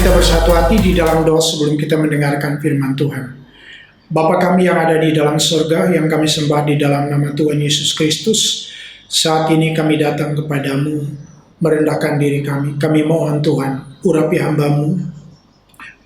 kita bersatu hati di dalam doa sebelum kita mendengarkan firman Tuhan. Bapa kami yang ada di dalam surga, yang kami sembah di dalam nama Tuhan Yesus Kristus, saat ini kami datang kepadamu, merendahkan diri kami. Kami mohon Tuhan, urapi hamba-Mu,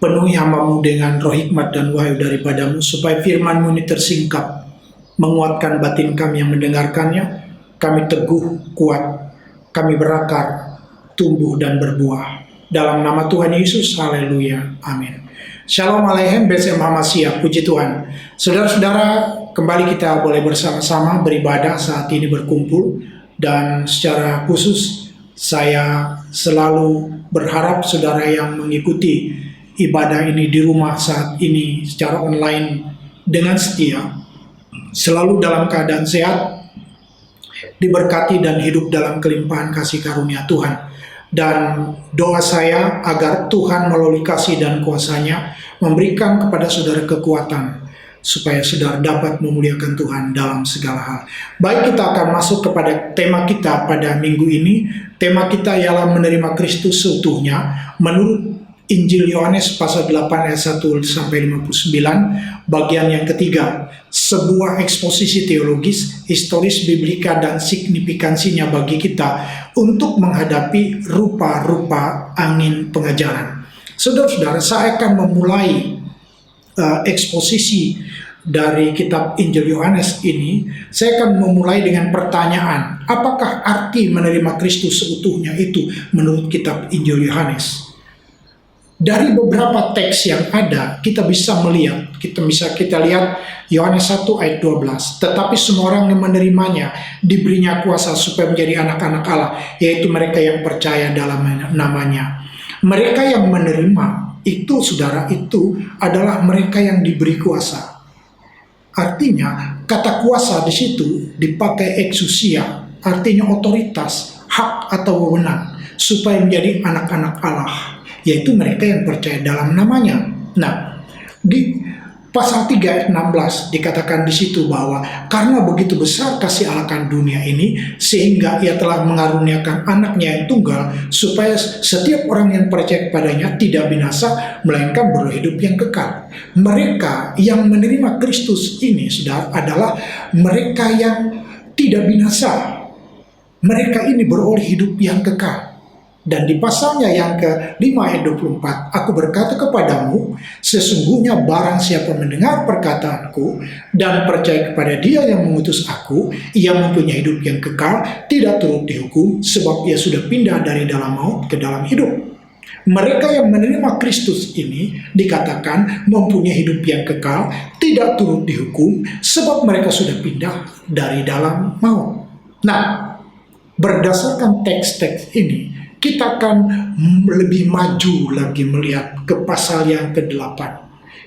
penuhi hamba-Mu dengan roh hikmat dan wahyu daripadamu, supaya firman-Mu ini tersingkap, menguatkan batin kami yang mendengarkannya. Kami teguh, kuat, kami berakar, tumbuh dan berbuah. Dalam nama Tuhan Yesus, haleluya, amin. Shalom Aleichem, B'Shem HaMashiach, puji Tuhan. Saudara-saudara, kembali kita boleh bersama-sama beribadah saat ini berkumpul. Dan secara khusus, saya selalu berharap saudara yang mengikuti ibadah ini di rumah saat ini secara online dengan setia, selalu dalam keadaan sehat, diberkati dan hidup dalam kelimpahan kasih karunia Tuhan. Dan doa saya agar Tuhan melalui kasih dan kuasa-Nya memberikan kepada saudara kekuatan supaya saudara dapat memuliakan Tuhan dalam segala hal. Baik, kita akan masuk kepada tema kita pada minggu ini. Tema kita ialah menerima Kristus seutuhnya menurut Injil Yohanes pasal 8 ayat 1-59, bagian yang ketiga. Sebuah eksposisi teologis, historis, biblika, dan signifikansinya bagi kita untuk menghadapi rupa-rupa angin pengajaran. Saudara-saudara, saya akan memulai eksposisi dari kitab Injil Yohanes ini. Saya akan memulai dengan pertanyaan, apakah arti menerima Kristus seutuhnya itu menurut kitab Injil Yohanes? Dari beberapa teks yang ada, kita bisa melihat, kita lihat Yohanes 1 ayat 12. Tetapi semua orang yang menerimanya diberinya kuasa supaya menjadi anak-anak Allah, yaitu mereka yang percaya dalam namanya. Mereka yang menerima itu, saudara, itu adalah mereka yang diberi kuasa. Artinya, kata kuasa di situ dipakai exousia, artinya otoritas, hak atau wewenang, supaya menjadi anak-anak Allah, yaitu mereka yang percaya dalam namanya. Nah, di pasal 3 ayat 16 dikatakan di situ bahwa karena begitu besar kasih Allah akan dunia ini, sehingga Ia telah mengaruniakan anaknya yang tunggal, supaya setiap orang yang percaya kepadanya tidak binasa, melainkan beroleh hidup yang kekal. Mereka yang menerima Kristus ini, saudara, adalah mereka yang tidak binasa. Mereka ini beroleh hidup yang kekal. Dan di pasalnya yang ke-5 ayat 24, aku berkata kepadamu, sesungguhnya barang siapa mendengar perkataanku dan percaya kepada Dia yang mengutus aku, ia mempunyai hidup yang kekal, tidak turut dihukum, sebab ia sudah pindah dari dalam maut ke dalam hidup. Mereka yang menerima Kristus ini dikatakan mempunyai hidup yang kekal, tidak turut dihukum, sebab mereka sudah pindah dari dalam maut. Nah, berdasarkan teks-teks ini, kita akan lebih maju lagi melihat ke pasal yang ke-8.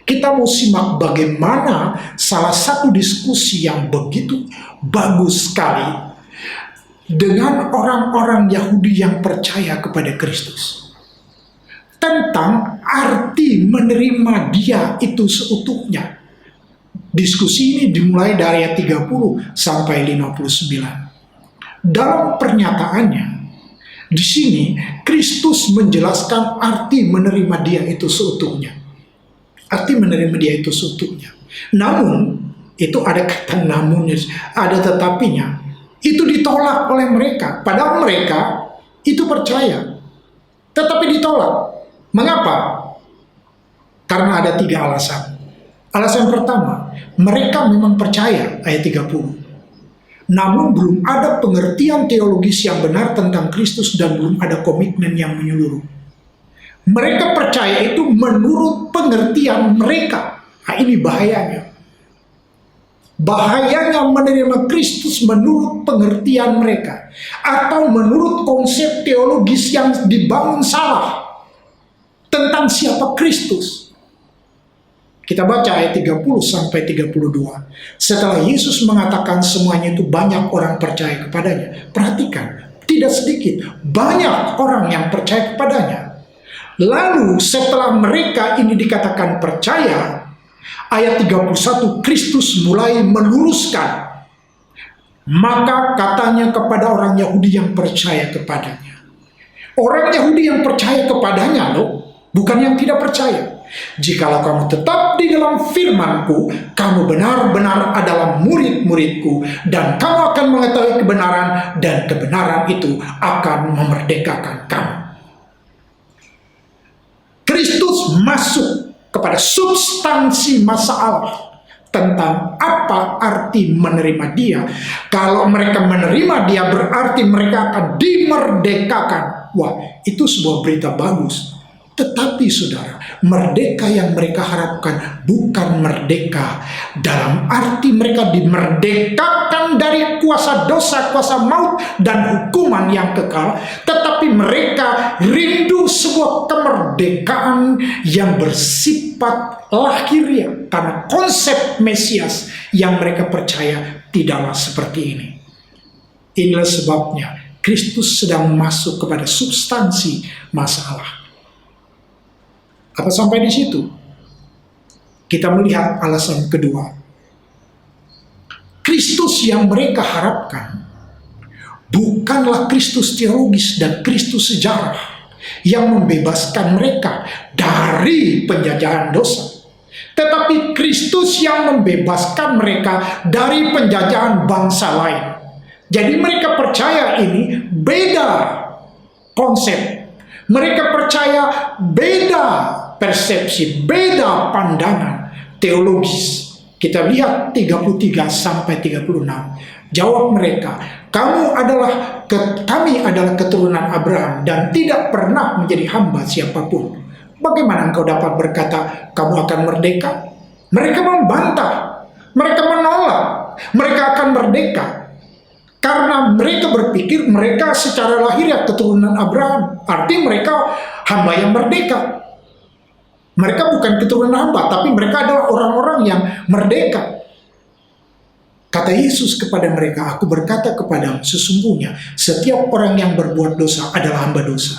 Kita mau simak bagaimana salah satu diskusi yang begitu bagus sekali dengan orang-orang Yahudi yang percaya kepada Kristus, tentang arti menerima Dia itu seutuhnya. Diskusi ini dimulai dari ayat 30 sampai 59. Dalam pernyataannya, di sini Kristus menjelaskan arti menerima Dia itu seutuhnya. Arti menerima Dia itu seutuhnya. Namun, itu ada kata namunnya, ada tetapinya. Itu ditolak oleh mereka. Padahal mereka itu percaya, tetapi ditolak. Mengapa? Karena ada 3 alasan. Alasan pertama, mereka memang percaya, ayat 30. Namun belum ada pengertian teologis yang benar tentang Kristus dan belum ada komitmen yang menyeluruh. Mereka percaya itu menurut pengertian mereka. Nah, ini bahayanya. Bahayanya menerima Kristus menurut pengertian mereka, atau menurut konsep teologis yang dibangun salah tentang siapa Kristus. Kita baca ayat 30 sampai 32. Setelah Yesus mengatakan semuanya itu, banyak orang percaya kepadanya. Perhatikan, tidak sedikit, banyak orang yang percaya kepadanya. Lalu setelah mereka ini dikatakan percaya, ayat 31, Kristus mulai meluruskan. Maka katanya kepada orang Yahudi yang percaya kepadanya. Orang Yahudi yang percaya kepadanya loh, bukan yang tidak percaya. Jikalau kamu tetap di dalam firman-Ku, kamu benar-benar adalah murid-murid-Ku, dan kamu akan mengetahui kebenaran, dan kebenaran itu akan memerdekakan kamu. Kristus masuk kepada substansi masalah tentang apa arti menerima Dia. Kalau mereka menerima Dia, berarti mereka akan dimerdekakan. Wah, itu sebuah berita bagus. Tetapi saudara, merdeka yang mereka harapkan bukan merdeka dalam arti mereka dimerdekakan dari kuasa dosa, kuasa maut, dan hukuman yang kekal. Tetapi mereka rindu sebuah kemerdekaan yang bersifat lahiriah, karena konsep Mesias yang mereka percaya tidaklah seperti ini. Inilah sebabnya Kristus sedang masuk kepada substansi masalah. Apa sampai di situ? Kita melihat alasan kedua. Kristus yang mereka harapkan bukanlah Kristus teologis dan Kristus sejarah yang membebaskan mereka dari penjajahan dosa, tetapi Kristus yang membebaskan mereka dari penjajahan bangsa lain. Jadi mereka percaya ini beda konsep. Mereka percaya beda persepsi, beda pandangan teologis. Kita lihat 33 sampai 36. Jawab mereka, kami adalah keturunan Abraham dan tidak pernah menjadi hamba siapapun. Bagaimana engkau dapat berkata kamu akan merdeka? Mereka membantah, mereka menolak, mereka akan merdeka. Karena mereka berpikir mereka secara lahiriah keturunan Abraham. Artinya mereka hamba yang merdeka. Mereka bukan keturunan hamba, tapi mereka adalah orang-orang yang merdeka. Kata Yesus kepada mereka, aku berkata kepadamu, sesungguhnya setiap orang yang berbuat dosa adalah hamba dosa.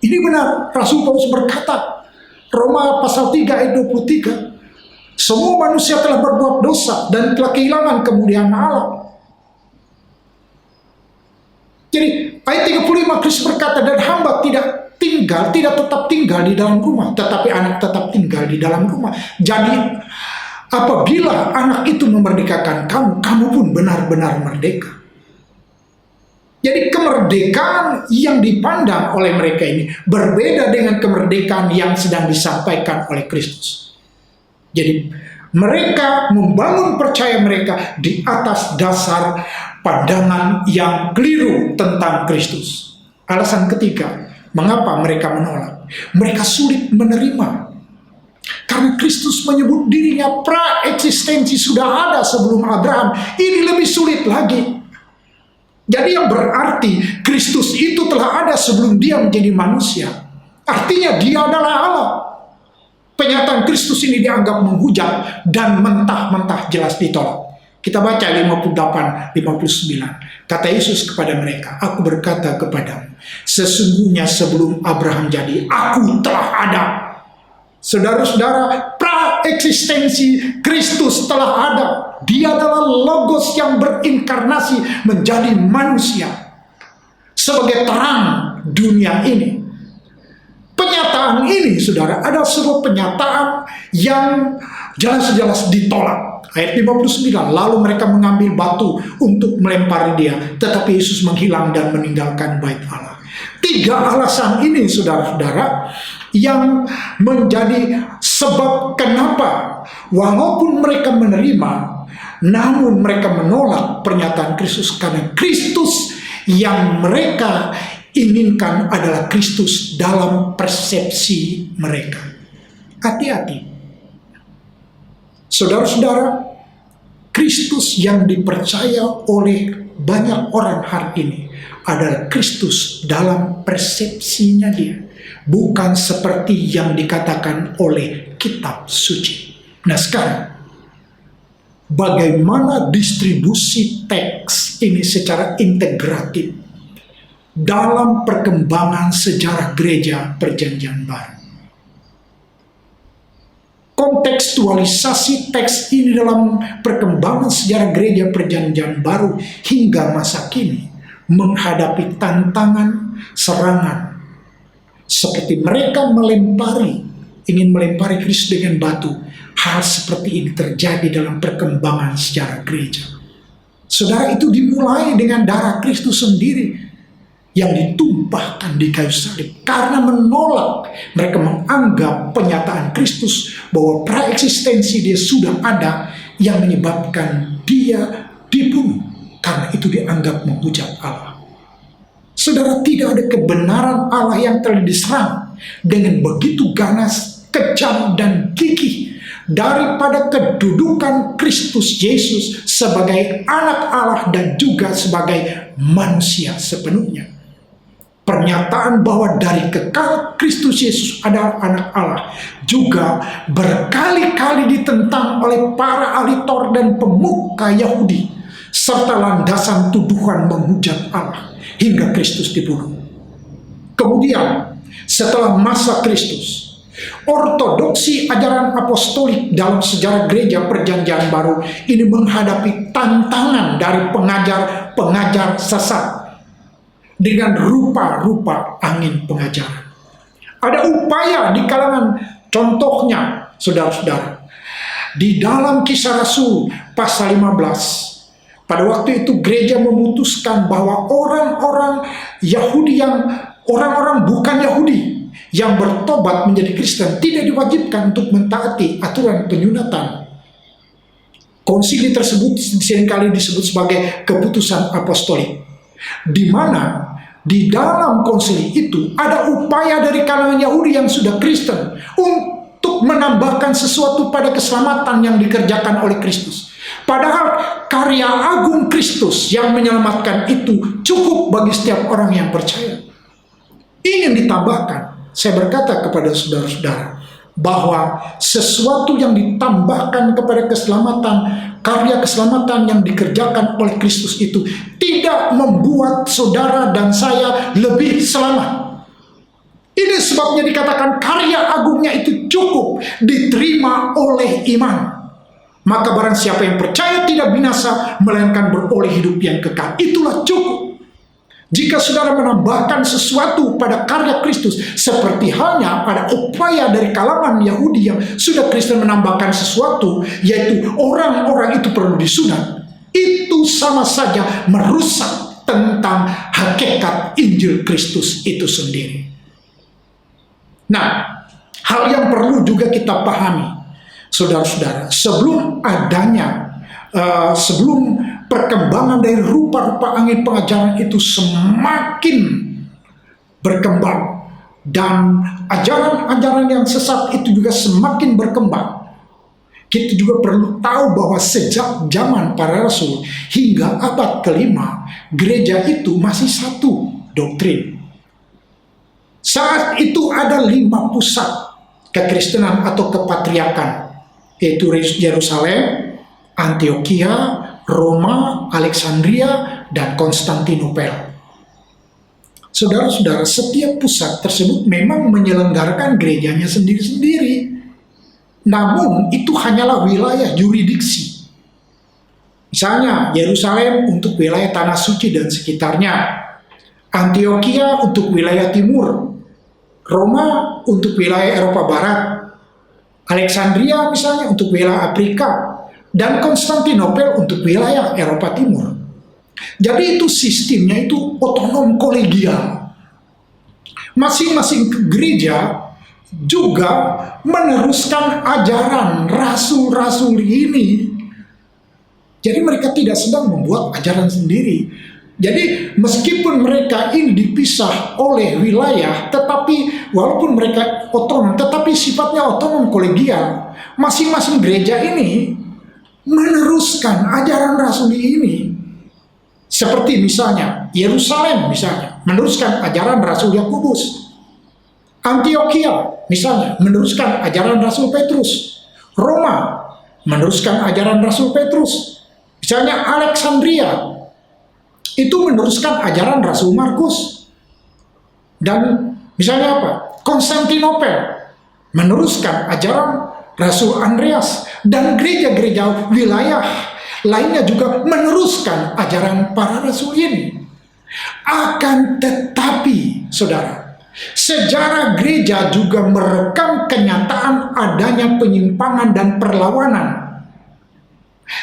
Ini benar, Rasul Paulus berkata, Roma pasal 3 ayat 23, semua manusia telah berbuat dosa dan telah kehilangan kemuliaan Allah. Jadi ayat 35 Kristus berkata, dan hamba tidak tetap tinggal di dalam rumah, tetapi anak tetap tinggal di dalam rumah. Jadi apabila anak itu memerdekakan kamu, kamu pun benar-benar merdeka. Jadi kemerdekaan yang dipandang oleh mereka ini berbeda dengan kemerdekaan yang sedang disampaikan oleh Kristus. Jadi mereka membangun percaya mereka di atas dasar pandangan yang keliru tentang Kristus. Alasan ketiga, mengapa mereka menolak? Mereka sulit menerima. Karena Kristus menyebut dirinya pra-eksistensi, sudah ada sebelum Abraham. Ini lebih sulit lagi. Jadi yang berarti Kristus itu telah ada sebelum dia menjadi manusia. Artinya dia adalah Allah. Penyataan Kristus ini dianggap menghujat dan mentah-mentah jelas ditolak. Kita baca 58-59. Kata Yesus kepada mereka, aku berkata kepadamu, sesungguhnya sebelum Abraham jadi, aku telah ada. Saudara-saudara, pra-eksistensi Kristus telah ada. Dia adalah Logos yang berinkarnasi menjadi manusia sebagai terang dunia ini. Penyataan ini, saudara, adalah sebuah penyataan yang jelas-jelas ditolak. Ayat 59, lalu mereka mengambil batu untuk melempari dia, tetapi Yesus menghilang dan meninggalkan bait Allah. 3 alasan ini, saudara-saudara, yang menjadi sebab kenapa walaupun mereka menerima, namun mereka menolak pernyataan Kristus, karena Kristus yang mereka inginkan adalah Kristus dalam persepsi mereka. Hati-hati. Saudara-saudara, Kristus yang dipercaya oleh banyak orang hari ini adalah Kristus dalam persepsinya dia. Bukan seperti yang dikatakan oleh kitab suci. Nah sekarang, bagaimana distribusi teks ini secara integratif dalam perkembangan sejarah gereja Perjanjian Baru? Kontekstualisasi teks ini dalam perkembangan sejarah gereja Perjanjian Baru hingga masa kini menghadapi tantangan, serangan, Seperti mereka ingin melempari Kristus dengan batu. Hal seperti ini terjadi dalam perkembangan sejarah gereja. Saudara, itu dimulai dengan darah Kristus sendiri yang ditumpahkan di kayu salib. Karena menolak, mereka menganggap penyataan Kristus bahwa praeksistensi dia sudah ada, yang menyebabkan dia dibunuh. Karena itu dianggap menghujat Allah. Saudara, tidak ada kebenaran Allah yang telah diserang dengan begitu ganas, kejam, dan gigih daripada kedudukan Kristus Yesus sebagai anak Allah dan juga sebagai manusia sepenuhnya. Pernyataan bahwa dari kekal Kristus Yesus adalah anak Allah juga berkali-kali ditentang oleh para ahli Taurat dan pemuka Yahudi, serta landasan tuduhan menghujat Allah hingga Kristus dibunuh. Kemudian setelah masa Kristus, ortodoksi ajaran apostolik dalam sejarah gereja perjanjian baru ini menghadapi tantangan dari pengajar-pengajar sesat dengan rupa-rupa angin pengajaran. Ada upaya di kalangan, contohnya saudara-saudara, di dalam Kisah Rasul pasal 15, pada waktu itu gereja memutuskan bahwa orang-orang Yahudi orang-orang bukan Yahudi yang bertobat menjadi Kristen tidak diwajibkan untuk mentaati aturan penyunatan. Konsili tersebut seringkali disebut sebagai keputusan apostolik, di mana di dalam konsili itu ada upaya dari kalangan Yahudi yang sudah Kristen untuk menambahkan sesuatu pada keselamatan yang dikerjakan oleh Kristus. Padahal karya agung Kristus yang menyelamatkan itu cukup bagi setiap orang yang percaya. Ingin ditambahkan, saya berkata kepada saudara-saudara bahwa sesuatu yang ditambahkan kepada keselamatan, karya keselamatan yang dikerjakan oleh Kristus itu tidak membuat saudara dan saya lebih selamat. Ini sebabnya dikatakan karya agungnya itu cukup diterima oleh iman. Maka barang siapa yang percaya tidak binasa, melainkan beroleh hidup yang kekal. Itulah cukup. Jika saudara menambahkan sesuatu pada karya Kristus, seperti halnya pada upaya dari kalangan Yahudi yang sudah Kristen menambahkan sesuatu, yaitu orang-orang itu perlu disunat, itu sama saja merusak tentang hakikat Injil Kristus itu sendiri. Nah, hal yang perlu juga kita pahami, saudara-saudara, sebelum perkembangan dari rupa-rupa angin pengajaran itu semakin berkembang, dan ajaran-ajaran yang sesat itu juga semakin berkembang, kita juga perlu tahu bahwa sejak zaman para rasul hingga abad kelima, gereja itu masih satu doktrin. Saat itu ada 5 pusat kekristenan atau kepatriarkan, yaitu Yerusalem, Antioquia, Roma, Alexandria, dan Konstantinopel. Saudara-saudara, setiap pusat tersebut memang menyelenggarakan gerejanya sendiri-sendiri. Namun itu hanyalah wilayah yurisdiksi. Misalnya Yerusalem untuk wilayah Tanah Suci dan sekitarnya, Antioquia untuk wilayah timur, Roma untuk wilayah Eropa Barat, Alexandria misalnya untuk wilayah Afrika, dan Konstantinopel untuk wilayah Eropa Timur. Jadi itu sistemnya itu otonom kolegial. Masing-masing gereja juga meneruskan ajaran rasul-rasul ini. Jadi mereka tidak sedang membuat ajaran sendiri. Jadi meskipun mereka ini dipisah oleh wilayah, tetapi walaupun mereka otonom, tetapi sifatnya otonom kolegial, masing-masing gereja ini meneruskan ajaran rasul ini. Seperti misalnya Yerusalem misalnya meneruskan ajaran Rasul Yakobus, Antioquia misalnya meneruskan ajaran Rasul Petrus, Roma meneruskan ajaran Rasul Petrus, misalnya Alexandria itu meneruskan ajaran Rasul Markus, dan misalnya apa, Konstantinopel meneruskan ajaran Rasul Andreas, dan gereja-gereja wilayah lainnya juga meneruskan ajaran para rasul ini. Akan tetapi, saudara, Sejarah gereja juga merekam kenyataan adanya penyimpangan dan perlawanan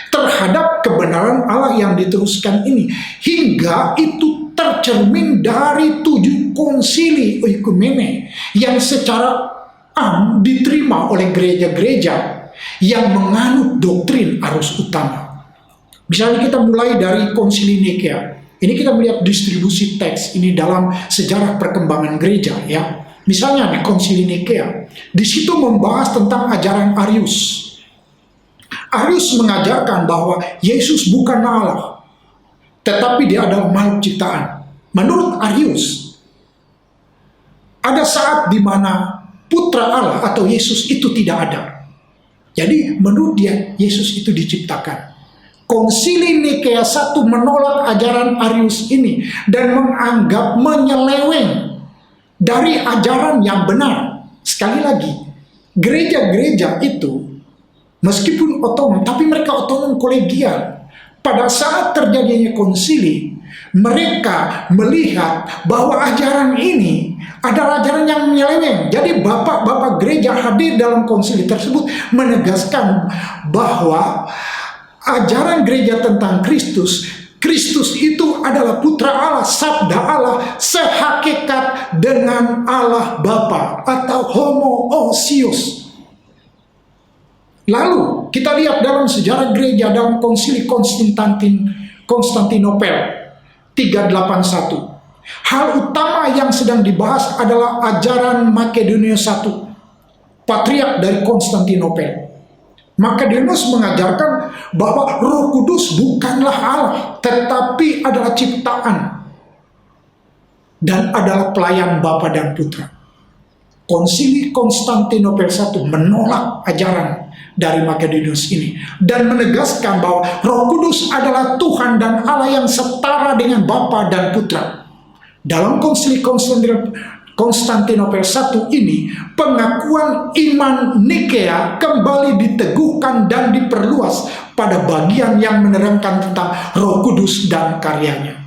terhadap kebenaran Allah yang diteruskan ini, hingga itu tercermin dari 7 konsili oikumene yang secara diterima oleh gereja-gereja yang menganut doktrin arus utama. Misalnya kita mulai dari konsili Nikea. Ini kita melihat distribusi teks ini dalam sejarah perkembangan gereja, ya. Misalnya di konsili Nikea, di situ membahas tentang ajaran Arius. Arius mengajarkan bahwa Yesus bukan Allah, tetapi dia adalah makhluk ciptaan. Menurut Arius, ada saat di mana putra Allah atau Yesus itu tidak ada. Jadi menurut dia, Yesus itu diciptakan. Konsili Nikea I menolak ajaran Arius ini dan menganggap menyeleweng dari ajaran yang benar. Sekali lagi, gereja-gereja itu meskipun otonom, tapi mereka otonom kolegial. Pada saat terjadinya konsili, mereka melihat bahwa ajaran ini adalah ajaran yang menyeleweng. Jadi bapak-bapak gereja hadir dalam konsili tersebut menegaskan bahwa ajaran gereja tentang Kristus itu adalah putra Allah, sabda Allah, sehakikat dengan Allah Bapa atau homoousios. Lalu kita lihat dalam sejarah gereja dalam konsili Konstantinopel 381. Hal utama yang sedang dibahas adalah ajaran Makedonius I, patriark dari Konstantinopel. Makedonius mengajarkan bahwa Roh Kudus bukanlah Allah, tetapi adalah ciptaan dan adalah pelayan Bapa dan Putra. Konsili Konstantinopel I menolak ajaran dari Makedonius ini dan menegaskan bahwa Roh Kudus adalah Tuhan dan Allah yang setara dengan Bapa dan Putra. Dalam konsili Konstantinopel I ini, pengakuan iman Nikea kembali diteguhkan dan diperluas pada bagian yang menerangkan tentang Roh Kudus dan karyanya.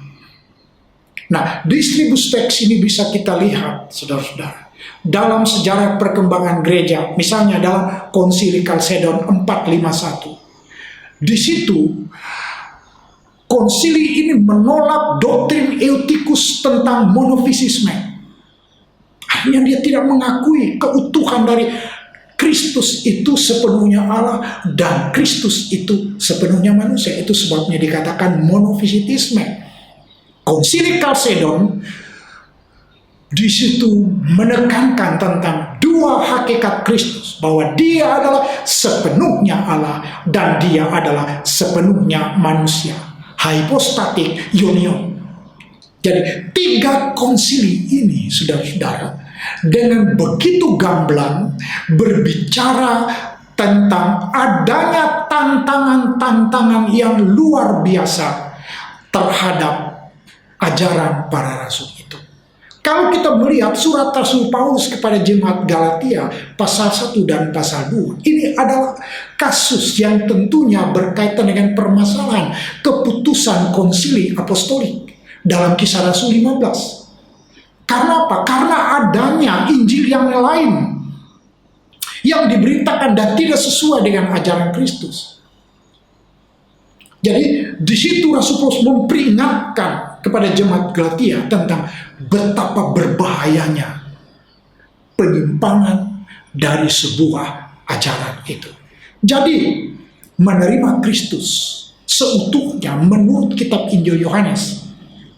Nah, distribusi teks ini bisa kita lihat, saudara-saudara, dalam sejarah perkembangan gereja, misalnya dalam konsili Kalsedon 451. Di situ, konsili ini menolak doktrin Eutikus tentang monofisisme. Akhirnya dia tidak mengakui keutuhan dari Kristus itu sepenuhnya Allah dan Kristus itu sepenuhnya manusia. Itu sebabnya dikatakan monofisitisme. Konsili Kalsedon di situ menekankan tentang dua hakikat Kristus, bahwa dia adalah sepenuhnya Allah dan dia adalah sepenuhnya manusia. Hypostatic union. Jadi 3 konsili ini, saudara-saudara, dengan begitu gamblang berbicara tentang adanya tantangan-tantangan yang luar biasa terhadap ajaran para rasul itu. Kalau kita melihat surat Rasul Paulus kepada jemaat Galatia pasal 1 dan pasal 2, ini adalah kasus yang tentunya berkaitan dengan permasalahan keputusan konsili apostolik dalam Kisah Rasul 15. Karena apa? Karena adanya Injil yang lain yang diberitakan dan tidak sesuai dengan ajaran Kristus. Jadi di situ Rasul Paulus memperingatkan kepada jemaat Galatia tentang betapa berbahayanya penyimpangan dari sebuah ajaran itu. Jadi menerima Kristus seutuhnya menurut kitab Injil Yohanes.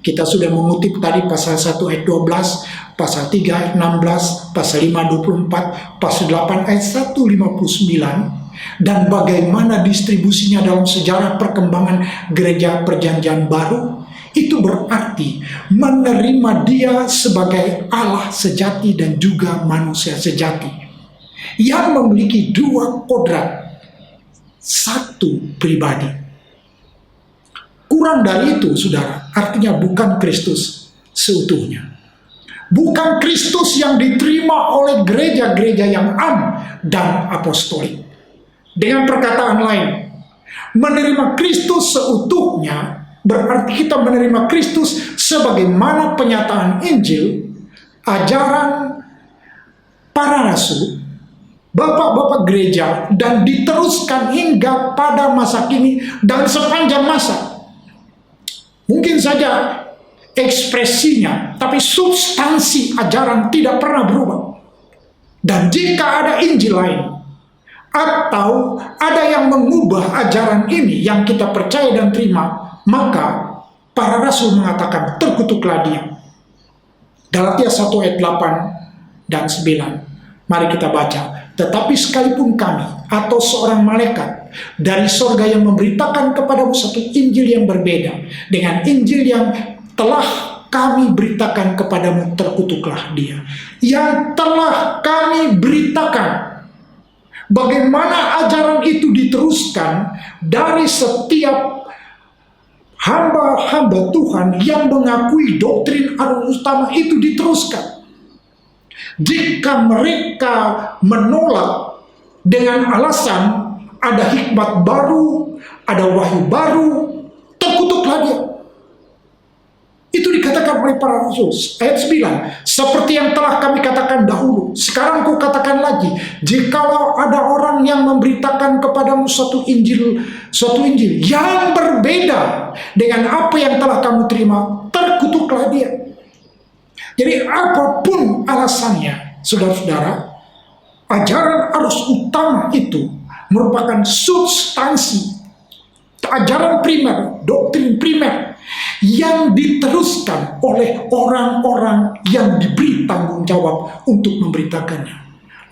Kita sudah mengutip tadi pasal 1 ayat 12, pasal 3 ayat 16, pasal 5 24, pasal 8 ayat 159, dan bagaimana distribusinya dalam sejarah perkembangan gereja perjanjian baru. Itu berarti menerima dia sebagai Allah sejati dan juga manusia sejati yang memiliki 2 kodrat, 1 pribadi. Kurang dari itu, saudara, artinya bukan Kristus seutuhnya. Bukan Kristus yang diterima oleh gereja-gereja yang dan apostolik. Dengan perkataan lain, menerima Kristus seutuhnya berarti kita menerima Kristus sebagaimana penyataan Injil ajaran para rasul, bapak-bapak gereja, dan diteruskan hingga pada masa kini dan sepanjang masa. Mungkin saja ekspresinya, tapi substansi ajaran tidak pernah berubah. Dan jika ada Injil lain, atau ada yang mengubah ajaran ini yang kita percaya dan terima, maka para rasul mengatakan, terkutuklah dia. Galatia 1 ayat 8 dan 9. Mari kita baca. Tetapi sekalipun kami atau seorang malaikat dari sorga yang memberitakan kepadamu satu Injil yang berbeda dengan Injil yang telah kami beritakan kepadamu, terkutuklah dia. Yang telah kami beritakan. Bagaimana ajaran itu diteruskan dari setiap hamba-hamba Tuhan yang mengakui doktrin arus utama itu diteruskan. Jika mereka menolak dengan alasan ada hikmat baru, ada wahyu baru, terkutuklah dia. Itu dikatakan oleh para rasul. Ayat 9, seperti yang telah kami katakan dahulu, sekarang ku katakan lagi, jikalau ada orang yang memberitakan kepadamu suatu Injil yang berbeda dengan apa yang telah kamu terima, terkutuklah dia. Jadi apapun alasannya, saudara-saudara, ajaran arus utama itu merupakan substansi ajaran primer, doktrin primer yang diteruskan oleh orang-orang yang diberi tanggung jawab untuk memberitakannya.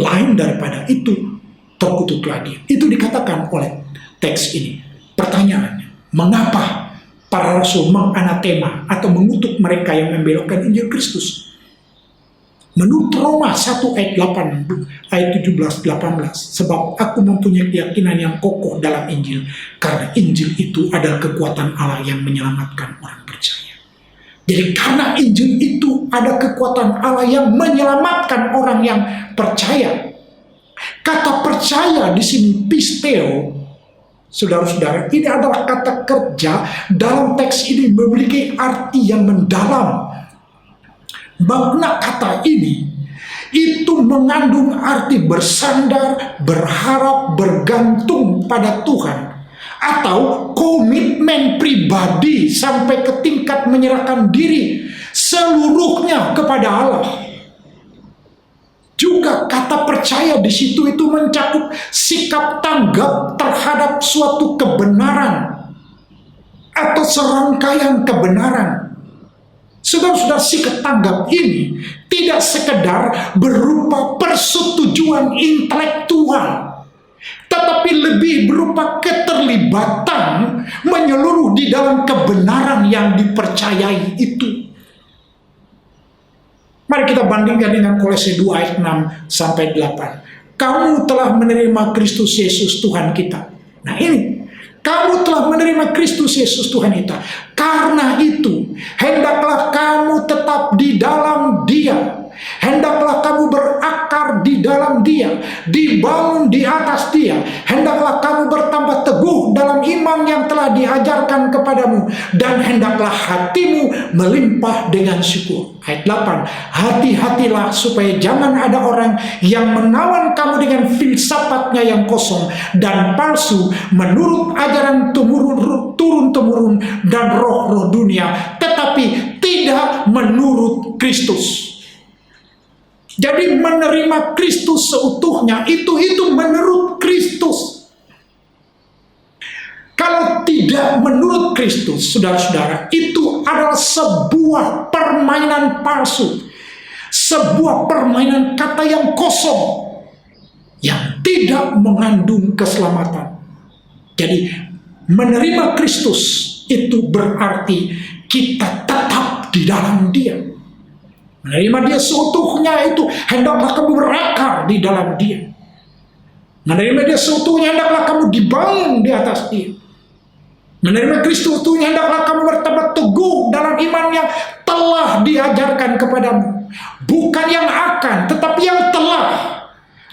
Lain daripada itu, terkutuklah dia. Itu dikatakan oleh teks ini. Pertanyaannya, mengapa para rasul menganatema atau mengutuk mereka yang membelokkan Injil Kristus? Menurut Roma 1 ayat 8, ayat 17-18, sebab aku mempunyai keyakinan yang kokoh dalam Injil, karena Injil itu adalah kekuatan Allah yang menyelamatkan orang percaya. Jadi karena Injil itu ada kekuatan Allah yang menyelamatkan orang yang percaya. Kata percaya di sini pisteo, saudara-saudara, ini adalah kata kerja dalam teks ini memiliki arti yang mendalam. Makna kata ini itu mengandung arti bersandar, berharap, bergantung pada Tuhan, atau komitmen pribadi sampai ke tingkat menyerahkan diri seluruhnya kepada Allah. Juga kata percaya di situ itu mencakup sikap tanggap terhadap suatu kebenaran atau serangkaian kebenaran. Saudara-saudara, sikap tanggap ini tidak sekedar berupa persetujuan intelektual, tetapi lebih berupa keterlibatan menyeluruh di dalam kebenaran yang dipercayai itu. Mari kita bandingkan dengan Kolose 2 ayat 6-8. Kamu telah menerima Kristus Yesus Tuhan kita. Nah ini, kamu telah menerima Kristus Yesus Tuhan kita. Karena itu, hendaklah kamu tetap di dalam Dia. Hendaklah kamu berakar di dalam Dia, dibangun di atas Dia. Hendaklah kamu bertambah teguh dalam iman yang telah diajarkan kepadamu, dan hendaklah hatimu melimpah dengan syukur. Ayat 8, hati-hatilah supaya jangan ada orang yang menawan kamu dengan filsafatnya yang kosong dan palsu menurut ajaran turun-temurun dan roh-roh dunia, tetapi tidak menurut Kristus. Jadi menerima Kristus seutuhnya itu menurut Kristus. Kalau tidak menurut Kristus, saudara-saudara, itu adalah sebuah permainan palsu, sebuah permainan kata yang kosong, yang tidak mengandung keselamatan. Jadi menerima Kristus itu berarti kita tetap di dalam Dia. Menerima Dia seutuhnya itu hendaklah kamu berakar di dalam Dia. Menerima Dia seutuhnya hendaklah kamu dibangun di atas Dia. Menerima Kristus seutuhnya hendaklah kamu bertambah teguh dalam iman yang telah diajarkan kepadamu. Bukan yang akan, tetapi yang telah.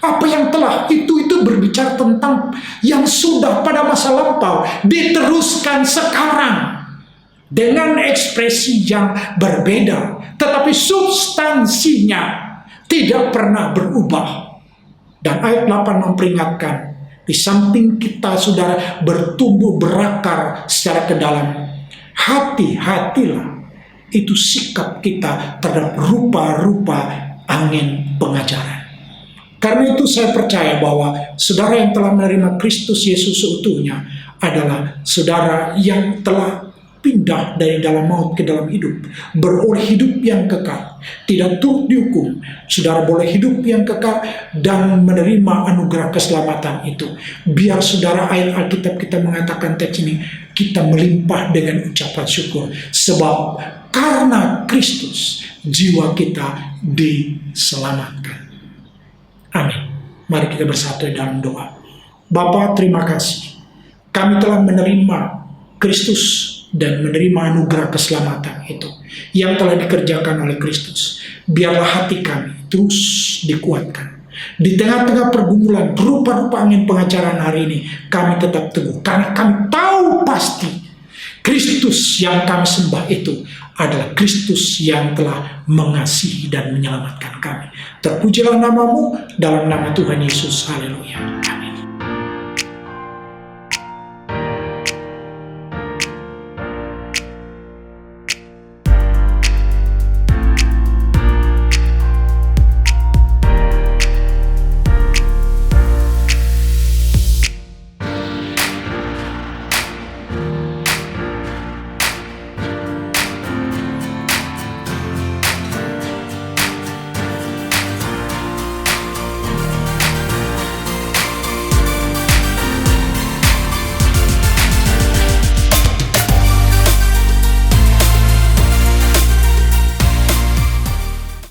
Apa yang telah itu berbicara tentang yang sudah pada masa lampau, diteruskan sekarang. dengan ekspresi yang berbeda, tetapi substansinya tidak pernah berubah. Dan ayat 8 memperingatkan, di samping kita saudara bertumbuh berakar secara ke dalam, hati-hatilah itu sikap kita terhadap rupa-rupa angin pengajaran. Karena itu saya percaya bahwa saudara yang telah menerima Kristus Yesus seutuhnya adalah saudara yang telah pindah dari dalam maut ke dalam hidup, beroleh hidup yang kekal, tidak turut dihukum. Saudara boleh hidup yang kekal dan menerima anugerah keselamatan itu. Biar saudara, ayat Alkitab kita mengatakan teks ini, kita melimpah dengan ucapan syukur, sebab karena Kristus jiwa kita diselamatkan. Amin. Mari kita bersatu dalam doa. Bapa, terima kasih. Kami telah menerima Kristus dan menerima anugerah keselamatan itu yang telah dikerjakan oleh Kristus. Biarlah hati kami terus dikuatkan. Di tengah-tengah pergumulan rupa-rupa angin pengajaran hari ini, kami tetap teguh. Karena kami tahu pasti Kristus yang kami sembah itu adalah Kristus yang telah mengasihi dan menyelamatkan kami. Terpujilah namamu, dalam nama Tuhan Yesus. Haleluya.